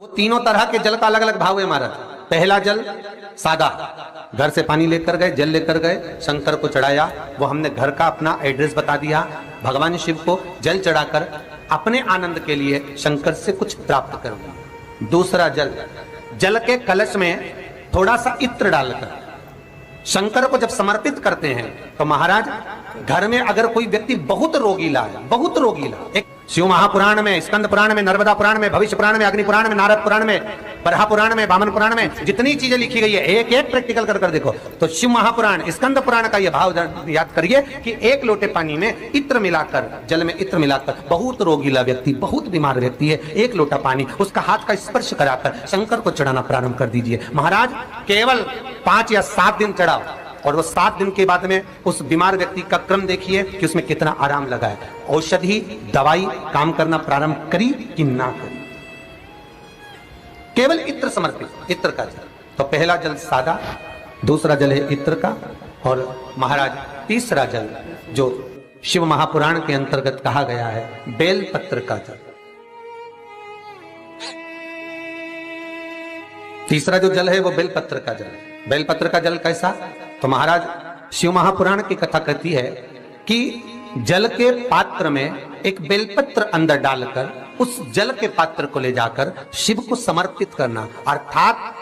वो तीनों तरह के जल का अलग अलग भाव है महाराज। पहला जल सादा, घर से पानी लेकर गए, जल लेकर गए, शंकर को चढ़ाया, वो हमने घर का अपना एड्रेस बता दिया, भगवान शिव को जल चढ़ाकर अपने आनंद के लिए शंकर से कुछ प्राप्त कर लिया। दूसरा जल, जल के कलश में थोड़ा सा इत्र डालकर शंकर को जब समर्पित करते हैं तो महाराज घर में अगर कोई व्यक्ति बहुत रोगीला है, बहुत रोगीला, एक शिव महापुराण में, स्कंद पुराण में, नर्मदा पुराण में, भविष्य पुराण में, अग्नि पुराण में, नारद पुराण में, बरहा पुराण में, वामन पुराण में जितनी चीजें लिखी गई है एक एक प्रैक्टिकल कर कर देखो तो शिव महापुराण, स्कंद पुराण का यह भाव याद करिए कि एक लोटे पानी में इत्र मिलाकर, जल में इत्र मिलाकर, बहुत रोगीला व्यक्ति, बहुत बीमार व्यक्ति है, एक लोटा पानी उसका हाथ का स्पर्श कराकर शंकर को चढ़ाना प्रारंभ कर दीजिए। महाराज केवल 5 या 7 दिन चढ़ाओ और वो 7 दिन के बाद में उस बीमार व्यक्ति का क्रम देखिए कि उसमें कितना आराम लगा है। औषधि दवाई काम करना प्रारंभ करी कि ना करी। केवल इत्र समर्पित, इत्र का जल। तो पहला जल सादा, दूसरा जल है इत्र का, और महाराज तीसरा जल जो शिव महापुराण के अंतर्गत कहा गया है बेलपत्र का जल। तीसरा जो जल है वो बेलपत्र का जल। बेलपत्र का जल कैसा? तो महाराज शिव महापुराण की कथा कहती है कि जल के पात्र में एक बेलपत्र अंदर डालकर उस जल के पात्र को ले जाकर शिव को समर्पित करना, अर्थात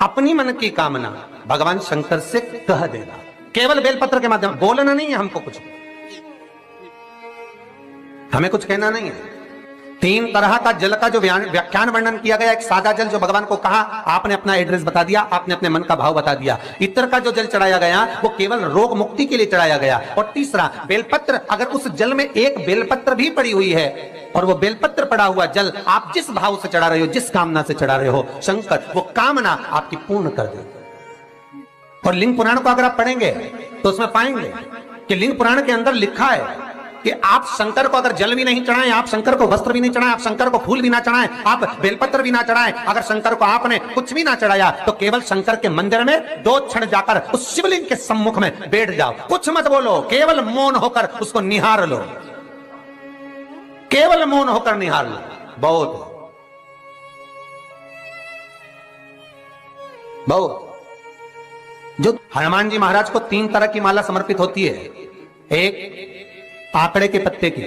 अपनी मन की कामना भगवान शंकर से कह देना, केवल बेलपत्र के माध्यम। बोलना नहीं है हमको, कुछ हमें कुछ कहना नहीं है। 3 तरह का जल का जो व्याख्यान वर्णन किया गया, एक सादा जल जो भगवान को कहा, आपने अपना एड्रेस बता दिया, आपने अपने मन का भाव बता दिया। इत्र का जो जल चढ़ाया गया वो केवल रोग मुक्ति के लिए चढ़ाया गया। और तीसरा बेलपत्र, अगर उस जल में एक बेलपत्र भी पड़ी हुई है और वो बेलपत्र पड़ा हुआ जल आप जिस भाव से चढ़ा रहे हो, जिस कामना से चढ़ा रहे हो, शंकर वो कामना आपकी पूर्ण कर देते। और लिंग पुराण को अगर आप पढ़ेंगे तो उसमें पाएंगे कि लिंग पुराण के अंदर लिखा है कि आप शंकर को अगर जल भी नहीं चढ़ाएं, आप शंकर को वस्त्र भी नहीं चढ़ाएं, आप शंकर को फूल भी ना चढ़ाएं, आप बेलपत्र भी ना चढ़ाएं, अगर शंकर को आपने कुछ भी ना चढ़ाया तो केवल शंकर के मंदिर में 2 क्षण जाकर उस शिवलिंग के सम्मुख में बैठ जाओ, कुछ मत बोलो, केवल मौन होकर उसको निहार लो, केवल मौन होकर निहार लो। बहुत जो हनुमान जी महाराज को 3 तरह की माला समर्पित होती है, एक आंकड़े के पत्ते की,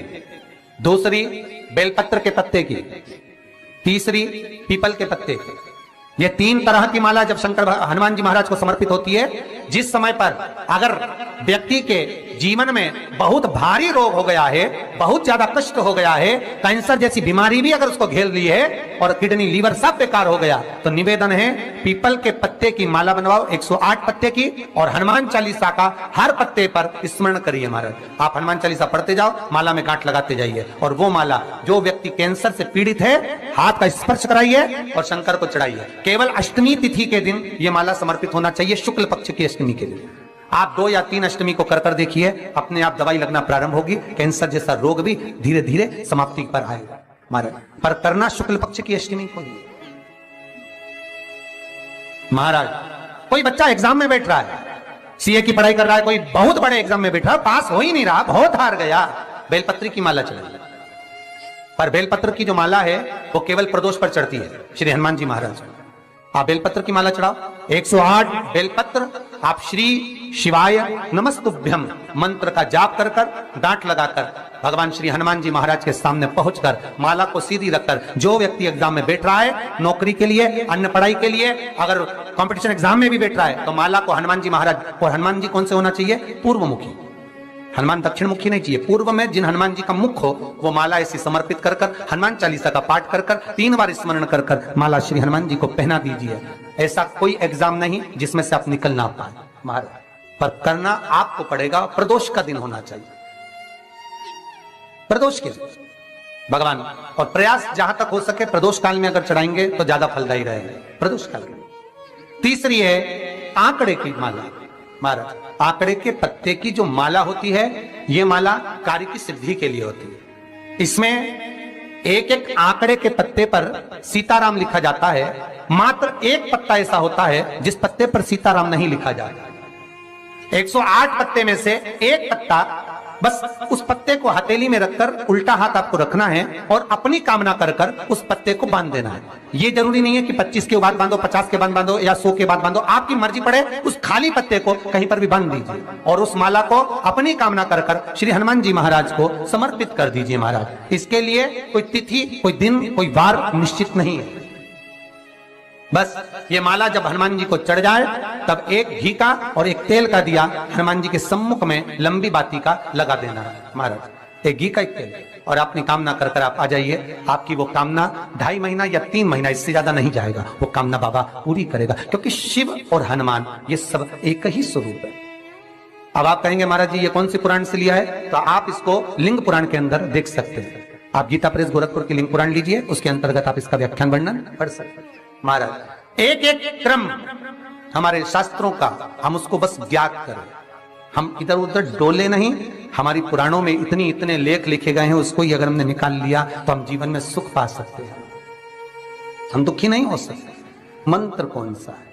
दूसरी बेलपत्र के पत्ते की, तीसरी पीपल के पत्ते की। ये 3 तरह की माला जब शंकर हनुमान जी महाराज को समर्पित होती है, जिस समय पर अगर व्यक्ति के जीवन में बहुत भारी रोग हो गया है, बहुत ज्यादा कष्ट हो गया है, कैंसर जैसी बीमारी भी अगर उसको घेर ली है और किडनी लीवर सब बेकार हो गया, तो निवेदन है पीपल के पत्ते की माला बनवाओ, 108 पत्ते की, और हनुमान चालीसा का हर पत्ते पर स्मरण करिए महाराज। आप हनुमान चालीसा पढ़ते जाओ, माला में गांठ लगाते जाइए, और वो माला जो व्यक्ति कैंसर से पीड़ित है हाथ का स्पर्श कराइए और शंकर को चढ़ाइए। केवल अष्टमी तिथि के दिन ये माला समर्पित होना चाहिए, शुक्ल पक्ष की अष्टमी के दिन। आप 2 या 3 अष्टमी को कर देखिए, अपने आप दवाई लगना प्रारंभ होगी, कैंसर जैसा रोग भी धीरे धीरे समाप्ति पर आएगा महाराज। पर करना शुक्ल पक्ष की अष्टमी को ही। महाराज कोई बच्चा एग्जाम में बैठ रहा है, सीए की पढ़ाई कर रहा है, कोई बहुत बड़े एग्जाम में बैठा, पास हो ही नहीं रहा, बहुत हार गया, बेलपत्र की माला चढ़ाई। पर बेलपत्र की जो माला है वो केवल प्रदोष पर चढ़ती है श्री हनुमान जी महाराज। आप बेलपत्र की माला चढ़ाओ, 108 बेलपत्र, आप श्री शिवाय नमस्तुभ्यम मंत्र का जाप कर कर, गांठ लगाकर भगवान श्री हनुमान जी महाराज के सामने पहुंचकर माला को सीधी रखकर, जो व्यक्ति एग्जाम में बैठ रहा है, नौकरी के लिए, अन्य पढ़ाई के लिए, अगर कंपटीशन एग्जाम में भी बैठ रहा है, तो माला को हनुमान जी महाराज, और हनुमान जी कौन से होना चाहिए? पूर्वमुखी। हनुमान दक्षिण मुखी नहीं चाहिए, पूर्व में जिन हनुमान जी का मुख हो वो माला ऐसी समर्पित कर कर, हनुमान चालीसा का पाठ कर कर, 3 बार स्मरण कर कर माला श्री हनुमान जी को पहना दीजिए। ऐसा कोई एग्जाम नहीं जिसमें से आप निकल ना पाए महाराज, पर करना आपको पड़ेगा। प्रदोष का दिन होना चाहिए, प्रदोष के दिन भगवान, और प्रयास जहां तक हो सके प्रदोष काल में अगर चढ़ाएंगे तो ज्यादा फलदायी रहेंगे, प्रदोष काल में। तीसरी है आंकड़े की माला महाराज। आंकड़े के पत्ते की जो माला होती है, ये माला कार्य की सिद्धि के लिए होती है। इसमें एक एक आंकड़े के पत्ते पर सीताराम लिखा जाता है, मात्र एक पत्ता ऐसा होता है जिस पत्ते पर सीताराम नहीं लिखा जाता। 108 पत्ते में से एक पत्ता बस उस पत्ते को हथेली में रखकर उल्टा हाथ आपको रखना है और अपनी कामना कर कर उस पत्ते को बांध देना है। ये जरूरी नहीं है कि 25 के बाद बांधो, 50 के बाद बांधो या 100 के बाद बांधो, आपकी मर्जी पड़े उस खाली पत्ते को कहीं पर भी बांध दीजिए और उस माला को अपनी कामना कर कर श्री हनुमान जी महाराज को समर्पित कर दीजिए। महाराज इसके लिए कोई तिथि, कोई दिन, कोई वार निश्चित नहीं है। बस ये माला जब हनुमान जी को चढ़ जाए तब एक घी का और एक तेल का दिया हनुमान जी के सम्मुख में लंबी बाती का लगा देना है। महाराज एक घी का, एक तेल, और अपनी कामना कर कर आप आ जाइए। आपकी वो कामना 2.5 महीना या 3 महीना, इससे ज्यादा नहीं जाएगा, वो कामना बाबा पूरी करेगा, क्योंकि शिव और हनुमान ये सब एक ही स्वरूप है। अब आप कहेंगे महाराज जी ये कौन सी पुराण से लिया है, तो आप इसको लिंग पुराण के अंदर देख सकते हैं। आप गीता प्रेस गोरखपुर की लिंग पुराण लीजिए, उसके अंतर्गत आप इसका व्याख्यान वर्णन पढ़ सकते हैं। महाराज एक एक क्रम हमारे शास्त्रों का हम उसको बस ज्ञात करें, हम इधर उधर डोले नहीं। हमारी पुराणों में इतने लेख लिखे गए हैं, उसको ही अगर हमने निकाल लिया तो हम जीवन में सुख पा सकते हैं, हम दुखी नहीं हो सकते। मंत्र कौन सा है?